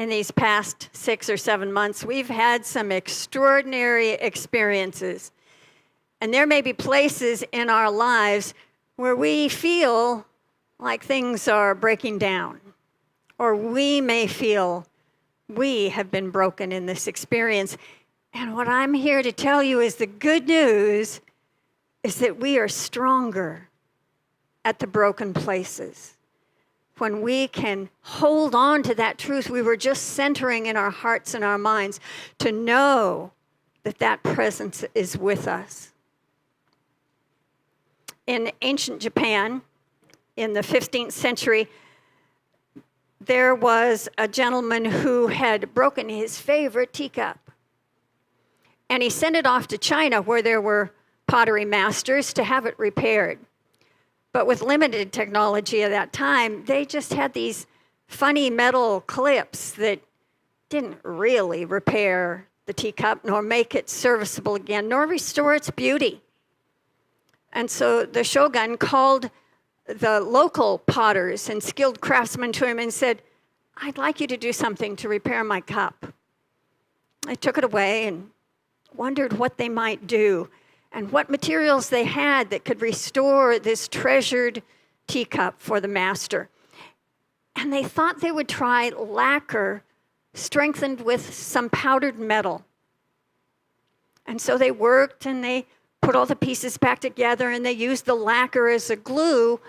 in these past 6 or 7 months, we've had some extraordinary experiences. And there may be places in our lives where we feel like things are breaking down, or we may feel we have been broken in this experience. And what I'm here to tell you is the good news is that we are stronger at the broken places. When we can hold on to that truth we were just centering in our hearts and our minds, to know that that presence is with us. In ancient Japan, in the 15th century, there was a gentleman who had broken his favorite teacup. And he sent it off to China, where there were pottery masters, to have it repaired. But with limited technology at that time, they just had these funny metal clips that didn't really repair the teacup, nor make it serviceable again, nor restore its beauty. And so the shogun called the local potters and skilled craftsmen to him and said, "I'd like you to do something to repair my cup." I took it away and wondered what they might do and what materials they had that could restore this treasured teacup for the master. And they thought they would try lacquer strengthened with some powdered metal. And so they worked and they put all the pieces back together and they used the lacquer as a glue.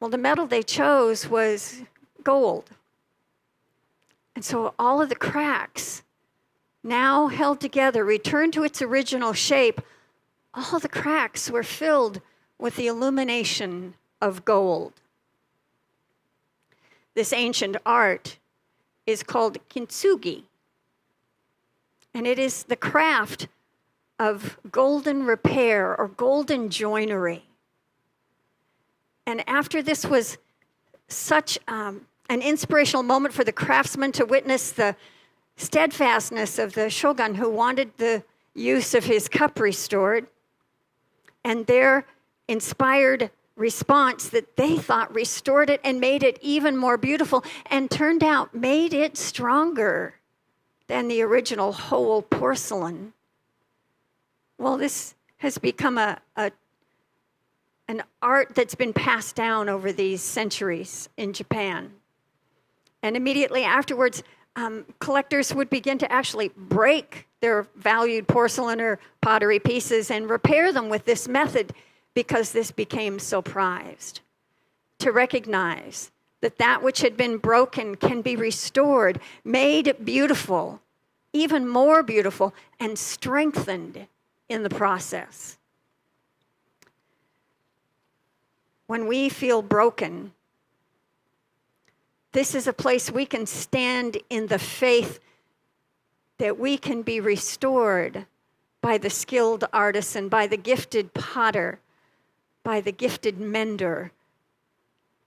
Well, the metal they chose was gold. And so all of the cracks, now held together, returned to its original shape. All the cracks were filled with the illumination of gold. This ancient art is called Kintsugi, and it is the craft of golden repair or golden joinery. And after this was such an inspirational moment for the craftsman to witness the steadfastness of the shogun who wanted the use of his cup restored, and their inspired response that they thought restored it and made it even more beautiful, and turned out made it stronger than the original whole porcelain. Well, this has become an art that's been passed down over these centuries in Japan. And immediately afterwards, collectors would begin to actually break their valued porcelain or pottery pieces and repair them with this method, because this became so prized. To recognize that that which had been broken can be restored, made beautiful, even more beautiful, and strengthened in the process. When we feel broken, this is a place we can stand in the faith that we can be restored by the skilled artisan, by the gifted potter, by the gifted mender,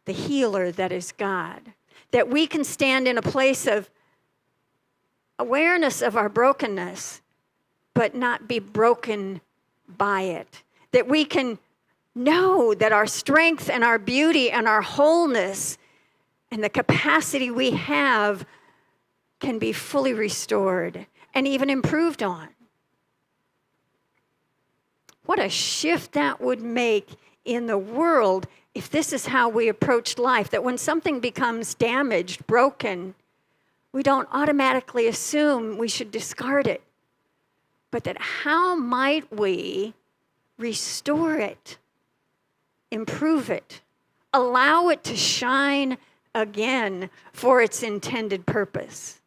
the healer that is God. That we can stand in a place of awareness of our brokenness, but not be broken by it. That we can know that our strength and our beauty and our wholeness and the capacity we have can be fully restored and even improved on. What a shift that would make in the world if this is how we approached life, that when something becomes damaged, broken, we don't automatically assume we should discard it, but that how might we restore it, improve it, allow it to shine again for its intended purpose.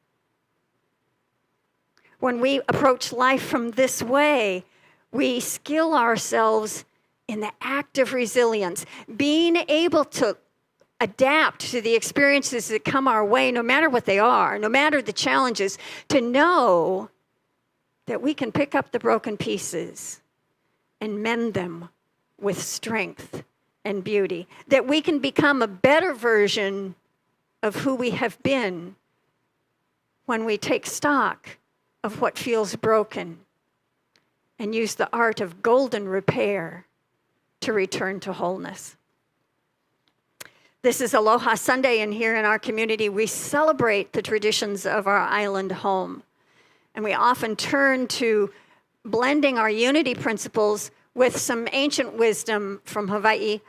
When we approach life from this way, we skill ourselves in the act of resilience, being able to adapt to the experiences that come our way, no matter what they are, no matter the challenges, to know that we can pick up the broken pieces and mend them with strength and beauty, that we can become a better version of who we have been when we take stock of what feels broken and use the art of golden repair to return to wholeness. This is Aloha Sunday, and here in our community, we celebrate the traditions of our island home. And we often turn to blending our unity principles with some ancient wisdom from Hawaii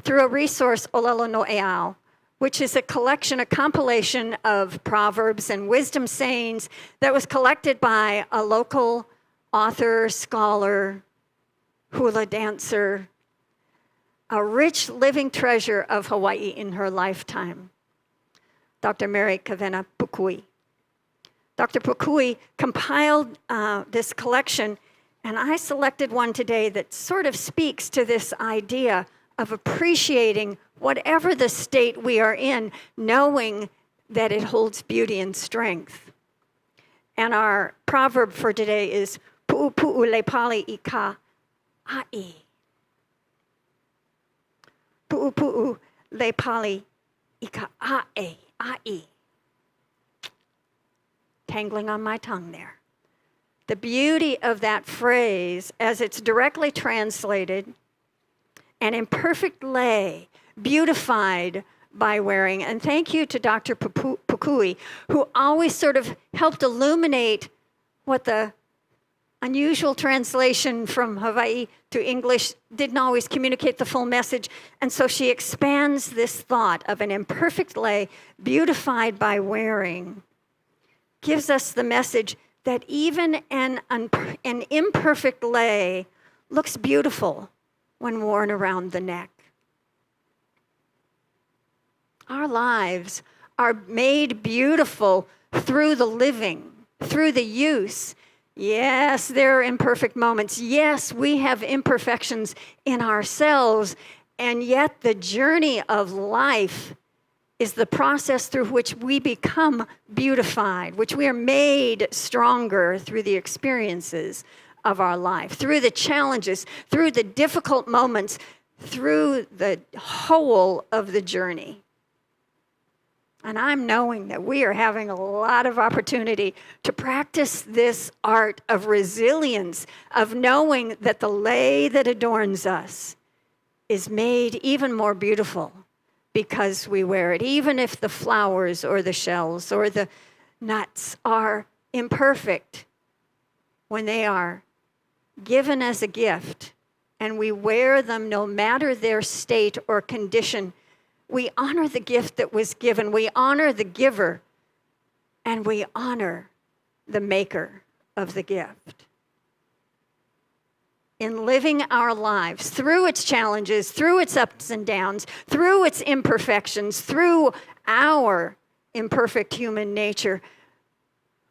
through a resource, Olelo no Eao, which is a compilation of proverbs and wisdom sayings that was collected by a local author, scholar, hula dancer, a rich living treasure of Hawaii in her lifetime, Dr. Mary Kavena Pukui. Dr. Pukui compiled this collection, and I selected one today that sort of speaks to this idea of appreciating whatever the state we are in, knowing that it holds beauty and strength. And our proverb for today is Pu'upu le pali I ka ai. Pu'upu le pali I ka ai. Tangling on my tongue there. The beauty of that phrase, as it's directly translated, an imperfect lay, beautified by wearing. And thank you to Dr. Pukui, who always sort of helped illuminate what the unusual translation from Hawaii to English didn't always communicate the full message. And so she expands this thought of an imperfect lay, beautified by wearing, gives us the message that even an imperfect lay looks beautiful when worn around the neck. Our lives are made beautiful through the living, through the use. Yes, there are imperfect moments. Yes, we have imperfections in ourselves, and yet the journey of life is the process through which we become beautified, which we are made stronger through the experiences of our life, through the challenges, through the difficult moments, through the whole of the journey. And I'm knowing that we are having a lot of opportunity to practice this art of resilience, of knowing that the lei that adorns us is made even more beautiful because we wear it, even if the flowers or the shells or the nuts are imperfect. When they are given as a gift and we wear them no matter their state or condition, we honor the gift that was given. We honor the giver, and we honor the maker of the gift. In living our lives through its challenges, through its ups and downs, through its imperfections, through our imperfect human nature,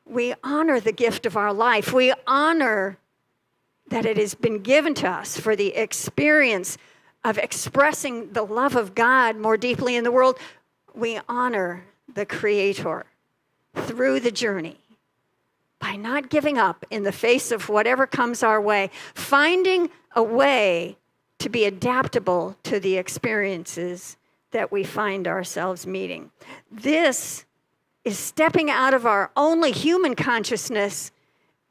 we honor the gift of our life. We honor that it has been given to us for the experience of expressing the love of God more deeply in the world. We honor the Creator through the journey by not giving up in the face of whatever comes our way, finding a way to be adaptable to the experiences that we find ourselves meeting. This is stepping out of our only human consciousness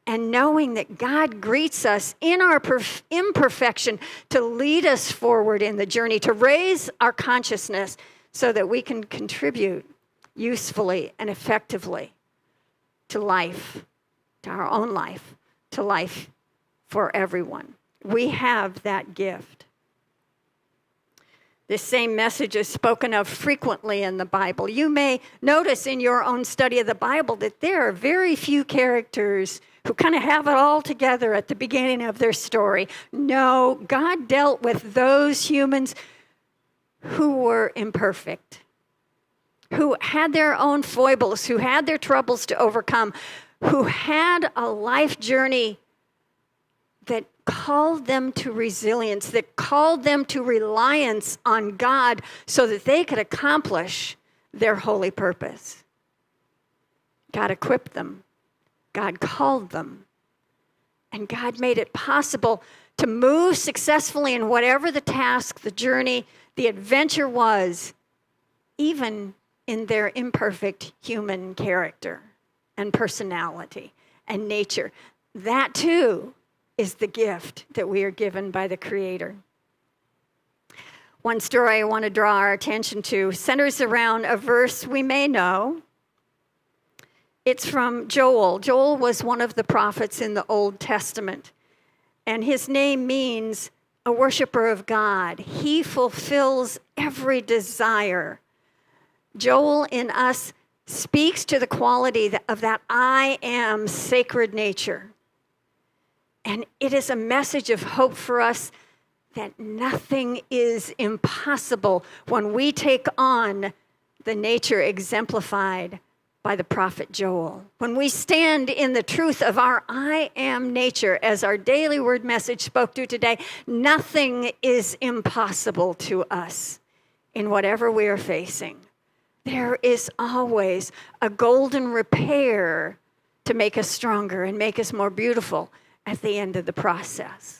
and knowing that God greets us in our imperfection to lead us forward in the journey, to raise our consciousness so that we can contribute usefully and effectively to life, to our own life, to life for everyone. We have that gift. This same message is spoken of frequently in the Bible. You may notice in your own study of the Bible that there are very few characters who kind of have it all together at the beginning of their story. No, God dealt with those humans who were imperfect, who had their own foibles, who had their troubles to overcome, who had a life journey that called them to resilience, that called them to reliance on God so that they could accomplish their holy purpose. God equipped them. God called them. And God made it possible to move successfully in whatever the task, the journey, the adventure was, even in their imperfect human character and personality and nature. That too is the gift that we are given by the Creator. One story I want to draw our attention to centers around a verse we may know. It's from Joel. Joel was one of the prophets in the Old Testament, and his name means a worshiper of God. He fulfills every desire. Joel in us speaks to the quality of that I am sacred nature. And it is a message of hope for us that nothing is impossible when we take on the nature exemplified by the prophet Joel. When we stand in the truth of our I am nature, as our daily word message spoke to today, nothing is impossible to us in whatever we are facing. There is always a golden repair to make us stronger and make us more beautiful at the end of the process.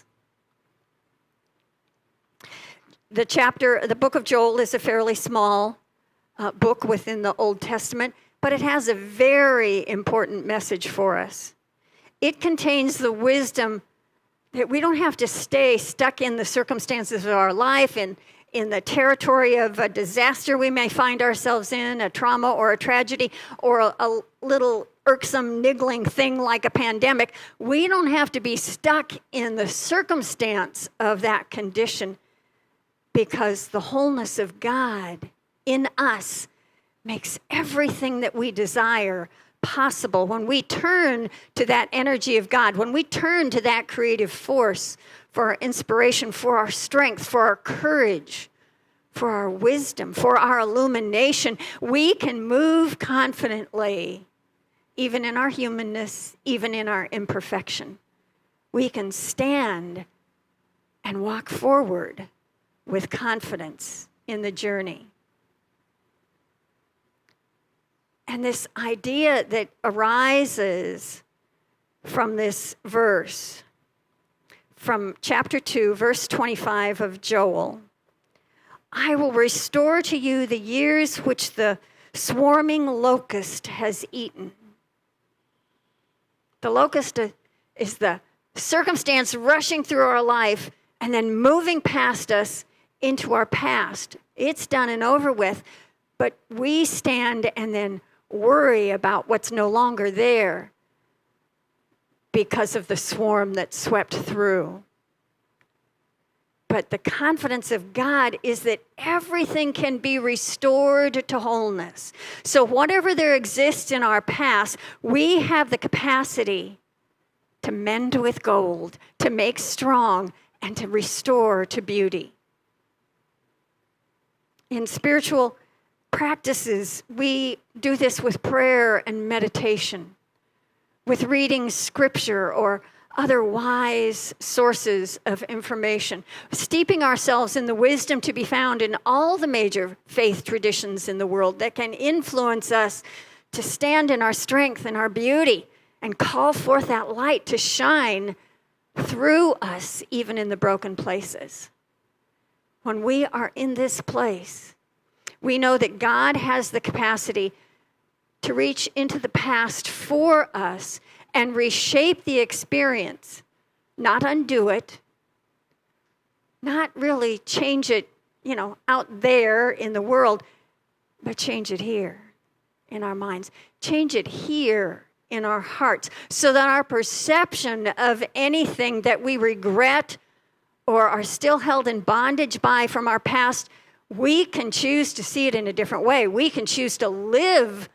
The book of Joel is a fairly small book within the Old Testament, but it has a very important message for us. It contains the wisdom that we don't have to stay stuck in the circumstances of our life, in the territory of a disaster we may find ourselves in, a trauma or a tragedy, or a little irksome, niggling thing like a pandemic. We don't have to be stuck in the circumstance of that condition, because the wholeness of God in us makes everything that we desire possible. When we turn to that energy of God, when we turn to that creative force for our inspiration, for our strength, for our courage, for our wisdom, for our illumination, we can move confidently, even in our humanness, even in our imperfection. We can stand and walk forward with confidence in the journey. And this idea that arises from this verse, from chapter 2, verse 25 of Joel, I will restore to you the years which the swarming locust has eaten. The locust is the circumstance rushing through our life and then moving past us into our past. It's done and over with, but we stand and then worry about what's no longer there because of the swarm that swept through. But the confidence of God is that everything can be restored to wholeness. So whatever there exists in our past, we have the capacity to mend with gold, to make strong, and to restore to beauty. In spiritual practices, we do this with prayer and meditation, with reading scripture or other wise sources of information, steeping ourselves in the wisdom to be found in all the major faith traditions in the world that can influence us to stand in our strength and our beauty and call forth that light to shine through us, even in the broken places. When we are in this place, we know that God has the capacity to reach into the past for us and reshape the experience, not undo it, not really change it, out there in the world, but change it here in our minds. Change it here in our hearts so that our perception of anything that we regret or are still held in bondage by from our past, we can choose to see it in a different way. We can choose to live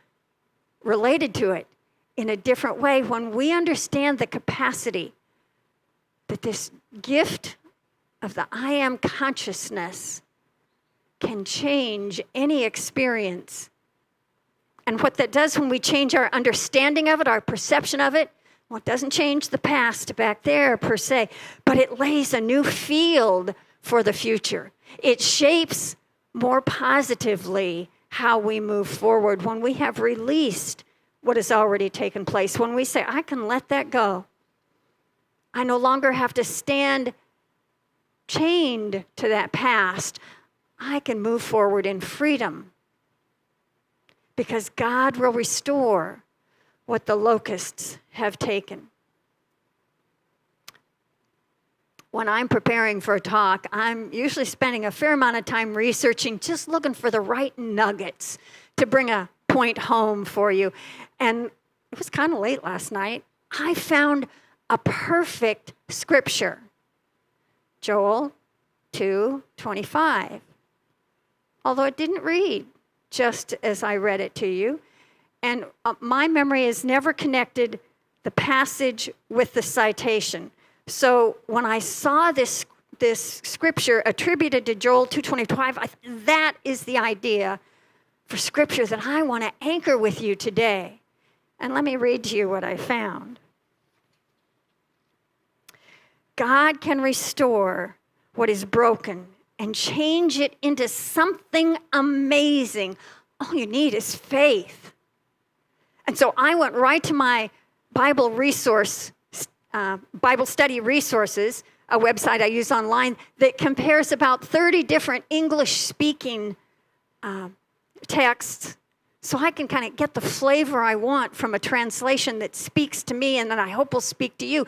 related to it in a different way when we understand the capacity that this gift of the I am consciousness can change any experience. And what that does when we change our understanding of it, our perception of it, well, it doesn't change the past back there per se, but it lays a new field for the future. It shapes more positively how we move forward when we have released what has already taken place. When we say, I can let that go. I no longer have to stand chained to that past. I can move forward in freedom because God will restore what the locusts have taken. when I'm preparing for a talk, I'm usually spending a fair amount of time researching, just looking for the right nuggets to bring a point home for you. And it was kind of late last night. I found a perfect scripture. Joel 2:25. Although it didn't read just as I read it to you. And my memory has never connected the passage with the citation. So when I saw this scripture attributed to Joel 2:25, that is the idea for scripture that I want to anchor with you today. And let me read to you what I found. God can restore what is broken and change it into something amazing. All you need is faith. And so I went right to my Bible study resources, a website I use online that compares about 30 different English-speaking texts, so I can kind of get the flavor I want from a translation that speaks to me and that I hope will speak to you.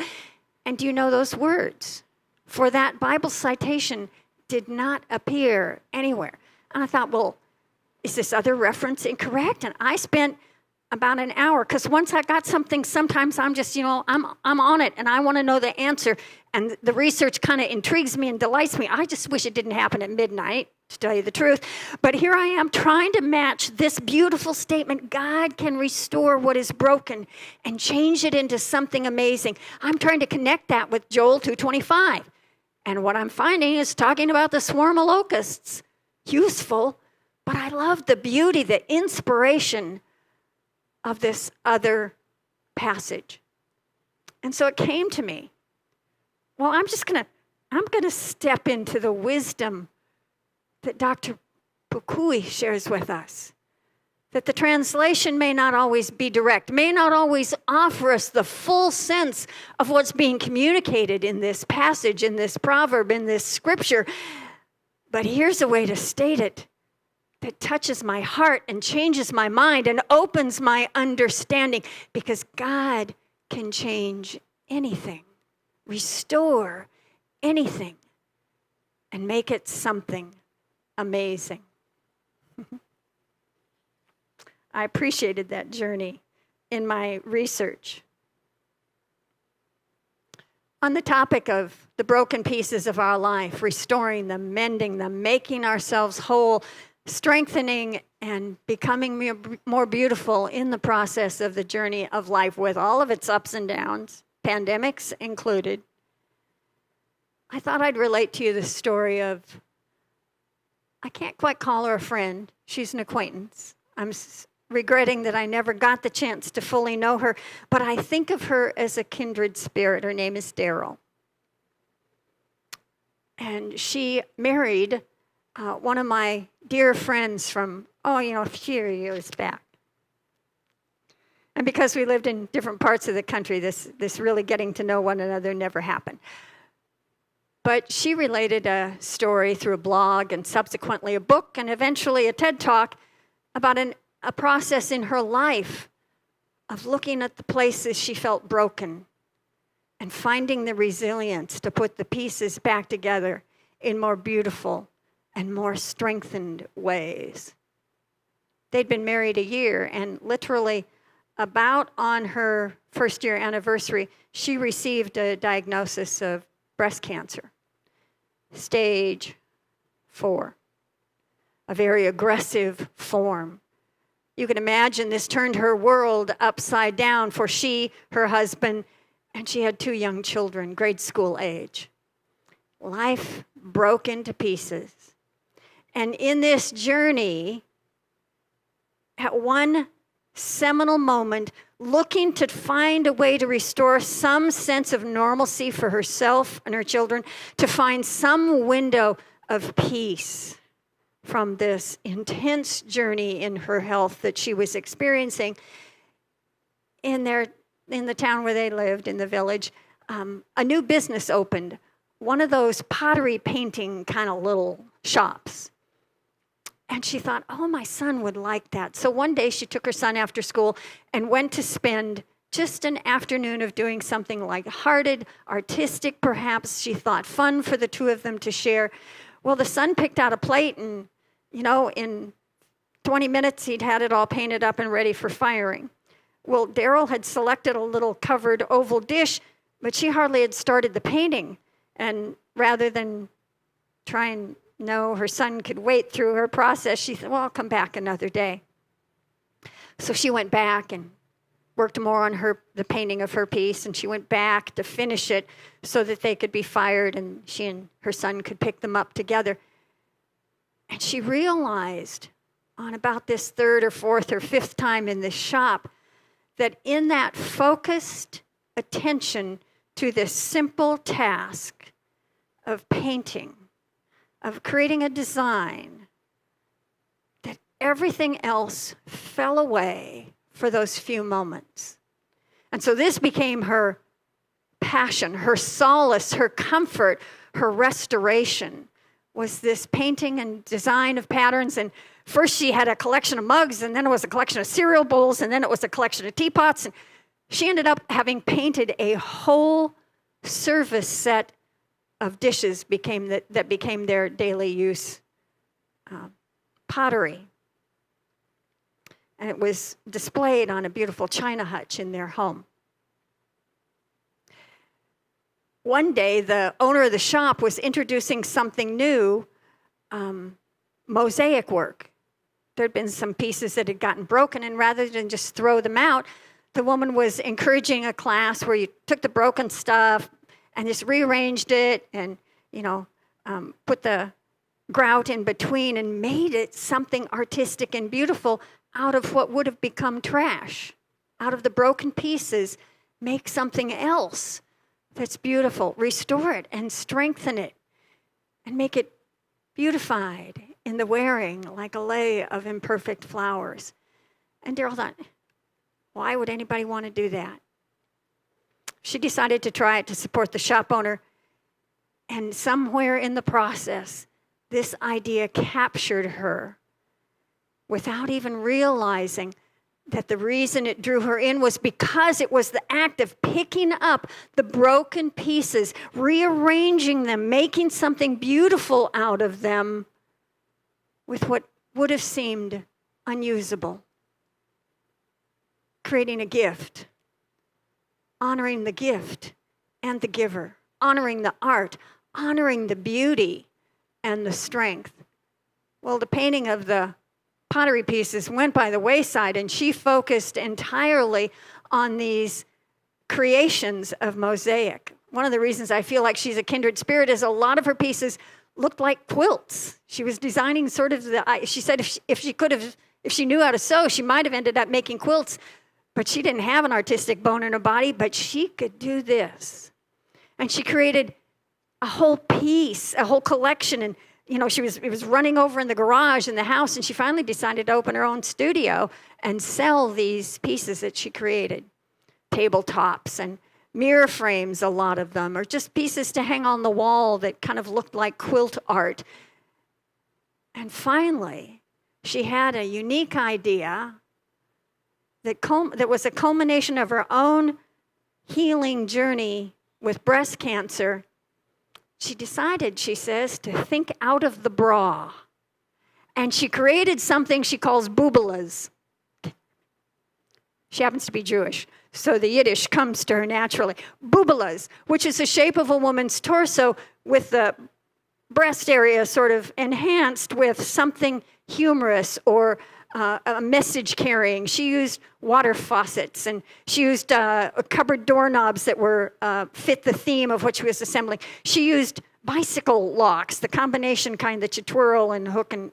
And do you know those words for that Bible citation did not appear anywhere? And I thought, well, is this other reference incorrect? And I spent about an hour, because once I got something, sometimes I'm just, I'm on it, and I want to know the answer. And the research kind of intrigues me and delights me. I just wish it didn't happen at midnight, to tell you the truth. But here I am trying to match this beautiful statement, God can restore what is broken and change it into something amazing. I'm trying to connect that with Joel 2:25. And what I'm finding is talking about the swarm of locusts. Useful, but I love the beauty, the inspiration of this other passage. And so it came to me, well, I'm going to step into the wisdom that Dr. Pu'upu shares with us. That the translation may not always be direct, may not always offer us the full sense of what's being communicated in this passage, in this proverb, in this scripture. But here's a way to state it that touches my heart and changes my mind and opens my understanding, because God can change anything, restore anything, and make it something amazing. I appreciated that journey in my research. On the topic of the broken pieces of our life, restoring them, mending them, making ourselves whole, strengthening and becoming more beautiful in the process of the journey of life with all of its ups and downs, pandemics included, I thought I'd relate to you the story of, I can't quite call her a friend. She's an acquaintance. I'm regretting that I never got the chance to fully know her, but I think of her as a kindred spirit. Her name is Daryl. And she married one of my dear friends from, a few years back. And because we lived in different parts of the country, this really getting to know one another never happened. But she related a story through a blog and subsequently a book and eventually a TED Talk about a process in her life of looking at the places she felt broken and finding the resilience to put the pieces back together in more beautiful and more strengthened ways. They'd been married a year, and literally about on her first year anniversary, she received a diagnosis of breast cancer, stage 4, a very aggressive form. You can imagine this turned her world upside down for she, her husband, and she had 2 young children, grade school age. Life broke into pieces. And in this journey, at one seminal moment, looking to find a way to restore some sense of normalcy for herself and her children, to find some window of peace from this intense journey in her health that she was experiencing in the town where they lived, in the village, a new business opened, one of those pottery painting kind of little shops. And she thought, my son would like that. So one day she took her son after school and went to spend just an afternoon of doing something lighthearted, artistic perhaps. She thought fun for the two of them to share. Well, the son picked out a plate and, in 20 minutes he'd had it all painted up and ready for firing. Well, Daryl had selected a little covered oval dish, but she hardly had started the painting. And rather than try and know her son could wait through her process, she said, well, I'll come back another day. So she went back and worked more on the painting of her piece, and she went back to finish it so that they could be fired and she and her son could pick them up together. And she realized on about this third or fourth or fifth time in this shop that in that focused attention to this simple task of painting, of creating a design, that everything else fell away for those few moments. And so this became her passion, her solace, her comfort, her restoration, was this painting and design of patterns. And first she had a collection of mugs, and then it was a collection of cereal bowls, and then it was a collection of teapots. And she ended up having painted a whole service set of dishes that became their daily use pottery. And it was displayed on a beautiful china hutch in their home. One day, the owner of the shop was introducing something new, mosaic work. There had been some pieces that had gotten broken, and rather than just throw them out, the woman was encouraging a class where you took the broken stuff and just rearranged it and, put the grout in between and made it something artistic and beautiful out of what would have become trash. Out of the broken pieces, make something else that's beautiful. Restore it and strengthen it and make it beautified in the wearing, like a lei of imperfect flowers. And Daryl thought, why would anybody want to do that? She decided to try it to support the shop owner. And somewhere in the process, this idea captured her without even realizing that the reason it drew her in was because it was the act of picking up the broken pieces, rearranging them, making something beautiful out of them with what would have seemed unusable. Creating a gift, honoring the gift and the giver, honoring the art, honoring the beauty and the strength. Well, the painting of the pottery pieces went by the wayside, and she focused entirely on these creations of mosaic. One of the reasons I feel like she's a kindred spirit is a lot of her pieces looked like quilts. She was designing sort of she said if she knew how to sew, she might have ended up making quilts, but she didn't have an artistic bone in her body, but she could do this. And she created a whole piece, a whole collection, and it was running over in the garage in the house, and she finally decided to open her own studio and sell these pieces that she created. Tabletops and mirror frames, a lot of them, or just pieces to hang on the wall that kind of looked like quilt art. And finally, she had a unique idea that was a culmination of her own healing journey with breast cancer. She decided, she says, to think out of the bra. And she created something she calls boobalas. She happens to be Jewish, so the Yiddish comes to her naturally. Boobalas, which is the shape of a woman's torso with the breast area sort of enhanced with something humorous or a message carrying. She used water faucets, and she used cupboard doorknobs that were fit the theme of what she was assembling. She used bicycle locks, the combination kind that you twirl and hook and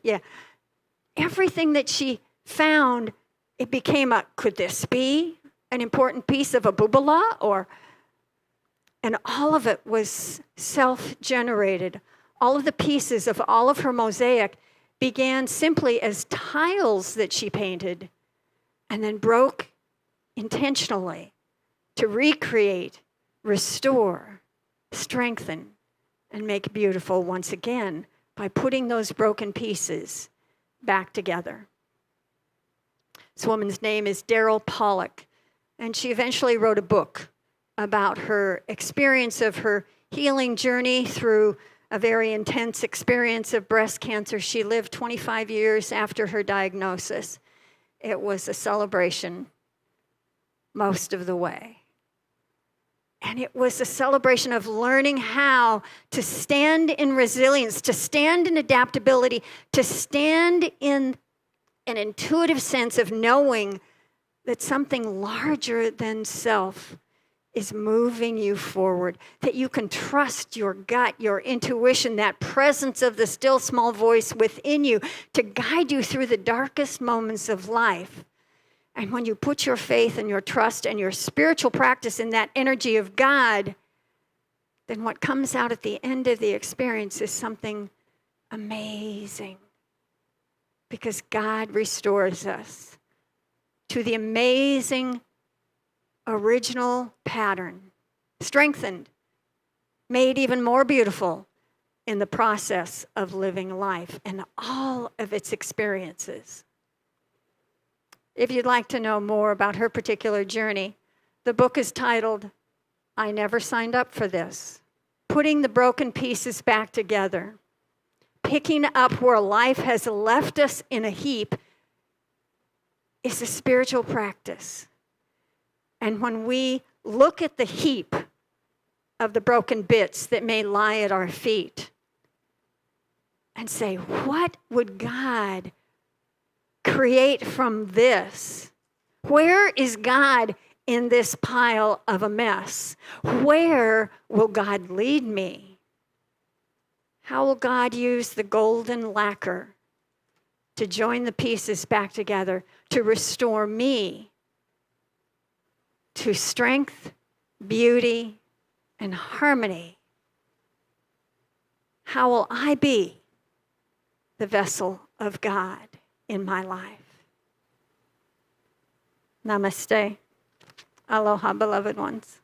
everything that she found, it became could this be an important piece of a boobala? And all of it was self-generated. All of the pieces of all of her mosaic began simply as tiles that she painted and then broke intentionally to recreate, restore, strengthen, and make beautiful once again by putting those broken pieces back together. This woman's name is Daryl Pollock. And she eventually wrote a book about her experience of her healing journey through a very intense experience of breast cancer. She lived 25 years after her diagnosis. It was a celebration most of the way. And it was a celebration of learning how to stand in resilience, to stand in adaptability, to stand in an intuitive sense of knowing that something larger than self is moving you forward, that you can trust your gut, your intuition, that presence of the still small voice within you to guide you through the darkest moments of life. And when you put your faith and your trust and your spiritual practice in that energy of God, then what comes out at the end of the experience is something amazing. Because God restores us to the amazing original pattern, strengthened, made even more beautiful in the process of living life and all of its experiences. If you'd like to know more about her particular journey, the book is titled, I Never Signed Up for This. Putting the broken pieces back together. Picking up where life has left us in a heap is a spiritual practice. And when we look at the heap of the broken bits that may lie at our feet and say, what would God create from this? Where is God in this pile of a mess? Where will God lead me? How will God use the golden lacquer to join the pieces back together to restore me to strength, beauty, and harmony? How will I be the vessel of God in my life? Namaste. Aloha, beloved ones.